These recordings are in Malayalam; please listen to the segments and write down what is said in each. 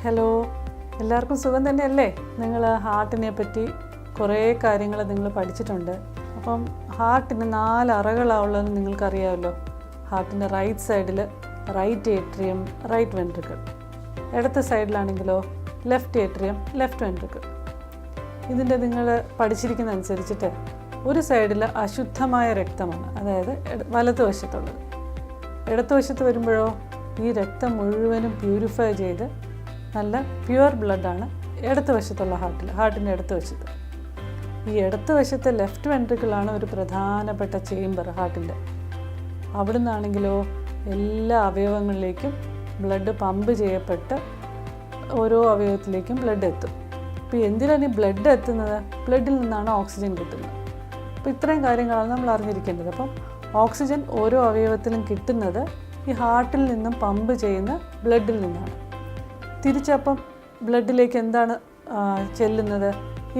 ഹലോ, എല്ലാവർക്കും സുഖം തന്നെയല്ലേ? നിങ്ങൾ ഹാർട്ടിനെ പറ്റി കുറേ കാര്യങ്ങൾ നിങ്ങൾ പഠിച്ചിട്ടുണ്ട്. അപ്പം ഹാർട്ടിന് 4 അറകളാവുള്ളതെന്ന് നിങ്ങൾക്കറിയാമല്ലോ. ഹാർട്ടിൻ്റെ റൈറ്റ് സൈഡിൽ റൈറ്റ് ഏട്രിയം, റൈറ്റ് വെൻട്രിക്കിൾ. ഇടത്തെ സൈഡിലാണെങ്കിലോ ലെഫ്റ്റ് ഏട്രിയം, ലെഫ്റ്റ് വെൻട്രിക്കിൾ. ഇതിൻ്റെ നിങ്ങൾ പഠിച്ചിരിക്കുന്ന അനുസരിച്ചിട്ട് ഒരു സൈഡിൽ അശുദ്ധമായ രക്തമാണ്, അതായത് വലതുവശത്തുള്ളത്. ഇടതുവശത്ത് വരുമ്പോഴോ ഈ രക്തം മുഴുവനും പ്യൂരിഫൈ ചെയ്ത് നല്ല പ്യുവർ ബ്ലഡാണ് ഇടത്ത് വശത്തുള്ള ഹാർട്ടിൻ്റെ ഇടത്ത് വശത്ത്. ഈ ഇടത്ത് വശത്തെ ലെഫ്റ്റ് വെൻട്രിക്കിളാണ് ഒരു പ്രധാനപ്പെട്ട ചേംബർ ഹാർട്ടിൻ്റെ. അവിടെ നിന്നാണെങ്കിലോ എല്ലാ അവയവങ്ങളിലേക്കും ബ്ലഡ് പമ്പ് ചെയ്യപ്പെട്ട് ഓരോ അവയവത്തിലേക്കും ബ്ലഡ് എത്തും. അപ്പോൾ എന്തിനാണ് ഈ ബ്ലഡ് എത്തുന്നത്? ബ്ലഡിൽ നിന്നാണ് ഓക്സിജൻ കിട്ടുന്നത്. അപ്പോൾ ഇത്രയും കാര്യങ്ങളാണ് നമ്മൾ അറിഞ്ഞിരിക്കേണ്ടത്. അപ്പം ഓക്സിജൻ ഓരോ അവയവത്തിലും കിട്ടുന്നത് ഈ ഹാർട്ടിൽ നിന്നും പമ്പ് ചെയ്യുന്ന ബ്ലഡിൽ നിന്നാണ്. തിരിച്ചപ്പം ബ്ലഡിലേക്ക് എന്താണ് ചെല്ലുന്നത്?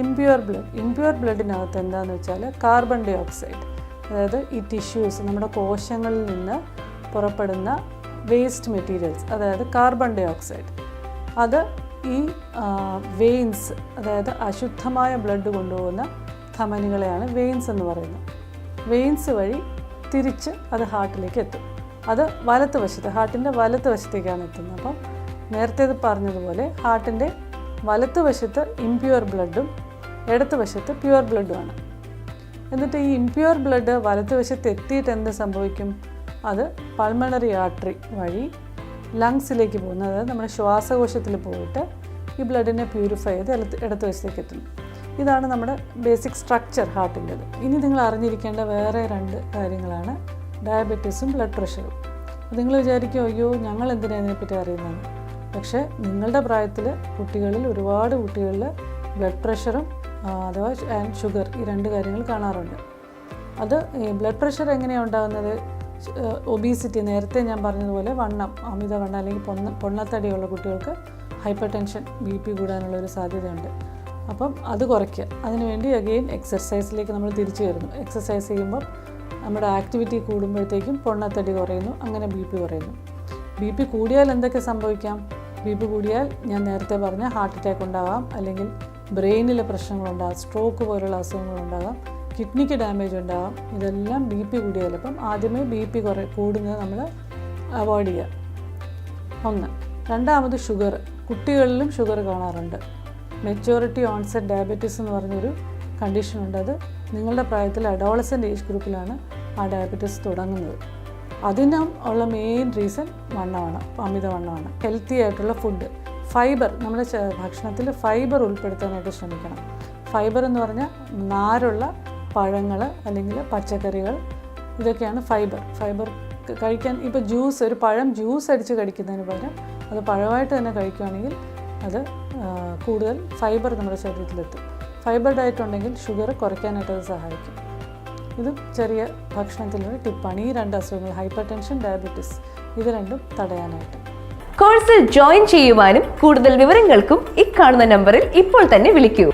Impure blood. ഇംപ്യുവർ ബ്ലഡിനകത്ത് എന്താണെന്ന് വെച്ചാൽ കാർബൺ ഡൈ ഓക്സൈഡ്, അതായത് ഈ ടിഷ്യൂസ്, നമ്മുടെ കോശങ്ങളിൽ നിന്ന് പുറപ്പെടുന്ന വേസ്റ്റ് മെറ്റീരിയൽസ്, അതായത് കാർബൺ ഡൈ ഓക്സൈഡ്, അത് ഈ വെയിൻസ്, അതായത് അശുദ്ധമായ ബ്ലഡ് കൊണ്ടുപോകുന്ന ധമനികളെയാണ് വെയിൻസ് എന്ന് പറയുന്നത്. വെയിൻസ് വഴി തിരിച്ച് അത് ഹാർട്ടിലേക്ക് എത്തും. അത് ഹാർട്ടിൻ്റെ വലത്ത് വശത്തേക്കാണ് എത്തുന്നത്. അപ്പം നേരത്തെ പറഞ്ഞതുപോലെ ഹാർട്ടിൻ്റെ വലത്തുവശത്ത് ഇംപ്യുവർ ബ്ലഡും ഇടത്ത് വശത്ത് പ്യുവർ ബ്ലഡുമാണ്. എന്നിട്ട് ഈ ഇംപ്യുവർ ബ്ലഡ് വലത്തുവശത്ത് എത്തിയിട്ട് എന്ത് സംഭവിക്കും? അത് പൾമണറി ആർട്ടറി വഴി ലങ്സിലേക്ക് പോകുന്നു, അതായത് നമ്മുടെ ശ്വാസകോശത്തിൽ പോയിട്ട് ഈ ബ്ലഡിനെ പ്യൂരിഫൈ ചെയ്ത് ഇടത്ത് വശത്തേക്ക് എത്തുന്നു. ഇതാണ് നമ്മുടെ ബേസിക് സ്ട്രക്ചർ ഹാർട്ടിൻ്റെത്. ഇനി നിങ്ങൾ അറിഞ്ഞിരിക്കേണ്ട വേറെ 2 കാര്യങ്ങളാണ് ഡയബറ്റീസും ബ്ലഡ് പ്രഷറും. നിങ്ങൾ വിചാരിക്കും, അയ്യോ ഞങ്ങൾ എന്തിനാണ് ഇതിനെപ്പറ്റി അറിയുന്നത്? പക്ഷേ നിങ്ങളുടെ പ്രായത്തിൽ ഒരുപാട് കുട്ടികളിൽ ബ്ലഡ് പ്രഷറും അഥവാ ഷുഗർ, ഈ 2 കാര്യങ്ങൾ കാണാറുണ്ട്. അത് ഈ ബ്ലഡ് പ്രഷർ എങ്ങനെയാണ് ഉണ്ടാകുന്നത്? ഒബീസിറ്റി, നേരത്തെ ഞാൻ പറഞ്ഞതുപോലെ അമിതവണ്ണം അല്ലെങ്കിൽ പൊണ്ണത്തടിയുള്ള കുട്ടികൾക്ക് ഹൈപ്പർ ടെൻഷൻ, BP കൂടാനുള്ളൊരു സാധ്യതയുണ്ട്. അപ്പം അത് കുറയ്ക്കുക. അതിനുവേണ്ടി അഗെയിൻ എക്സർസൈസിലേക്ക് നമ്മൾ തിരിച്ചു വരുന്നു. എക്സർസൈസ് ചെയ്യുമ്പോൾ നമ്മുടെ ആക്ടിവിറ്റി കൂടുമ്പോഴത്തേക്കും പൊണ്ണത്തടി കുറയുന്നു, അങ്ങനെ BP കുറയുന്നു. BP കൂടിയാൽ എന്തൊക്കെ സംഭവിക്കാം? BP കൂടിയാൽ ഞാൻ നേരത്തെ പറഞ്ഞ ഹാർട്ട് അറ്റാക്ക് ഉണ്ടാകാം, അല്ലെങ്കിൽ ബ്രെയിനിലെ പ്രശ്നങ്ങളുണ്ടാകാം, സ്ട്രോക്ക് പോലുള്ള അസുഖങ്ങളുണ്ടാകാം, കിഡ്നിക്ക് ഡാമേജ് ഉണ്ടാകാം. ഇതെല്ലാം BP കൂടിയാൽ. അപ്പം ആദ്യമേ BP കൂടുന്നത് നമ്മൾ അവോയ്ഡ് ചെയ്യുക. 1. രണ്ടാമത് ഷുഗർ. കുട്ടികളിലും ഷുഗർ കാണാറുണ്ട്. മെച്യൂരിറ്റി ഓൺസെറ്റ് ഡയബറ്റീസ് എന്ന് പറഞ്ഞൊരു കണ്ടീഷനുണ്ട്. അത് നിങ്ങളുടെ പ്രായത്തിൽ അഡോളസൻ്റ് ഏജ് ഗ്രൂപ്പിലാണ് ആ ഡയബറ്റീസ് തുടങ്ങുന്നത്. അതിനും ഉള്ള മെയിൻ റീസൺ അമിതവണ്ണമാണ്. ഹെൽത്തി ആയിട്ടുള്ള ഫുഡ്, ഫൈബർ, നമ്മുടെ ഭക്ഷണത്തിൽ ഫൈബർ ഉൾപ്പെടുത്താനായിട്ട് ശ്രമിക്കണം. ഫൈബർ എന്ന് പറഞ്ഞാൽ നാരുള്ള പഴങ്ങൾ അല്ലെങ്കിൽ പച്ചക്കറികൾ, ഇതൊക്കെയാണ് ഫൈബർ. ഫൈബർ കഴിക്കാൻ ഇപ്പോൾ ഒരു പഴം ജ്യൂസ് അടിച്ച് കഴിക്കുന്നതിന് പകരം അത് പഴമായിട്ട് തന്നെ കഴിക്കുകയാണെങ്കിൽ അത് കൂടുതൽ ഫൈബർ നമ്മുടെ ശരീരത്തിലെത്തും. ഫൈബർ ഡയറ്റ് ഉണ്ടെങ്കിൽ ഷുഗർ കുറയ്ക്കാനായിട്ട് അത് സഹായിക്കും. ഇതും ചെറിയ ഭക്ഷണത്തിലൊരു ടിപ്പാണ്. ഈ 2 അസുഖങ്ങൾ, ഹൈപ്പർ ടെൻഷൻ, ഡയബറ്റീസ്, ഇത് 2ഉം തടയാനായിട്ട്. കോഴ്സിൽ ജോയിൻ ചെയ്യുവാനും കൂടുതൽ വിവരങ്ങൾക്കും ഈ കാണുന്ന നമ്പറിൽ ഇപ്പോൾ തന്നെ വിളിക്കൂ.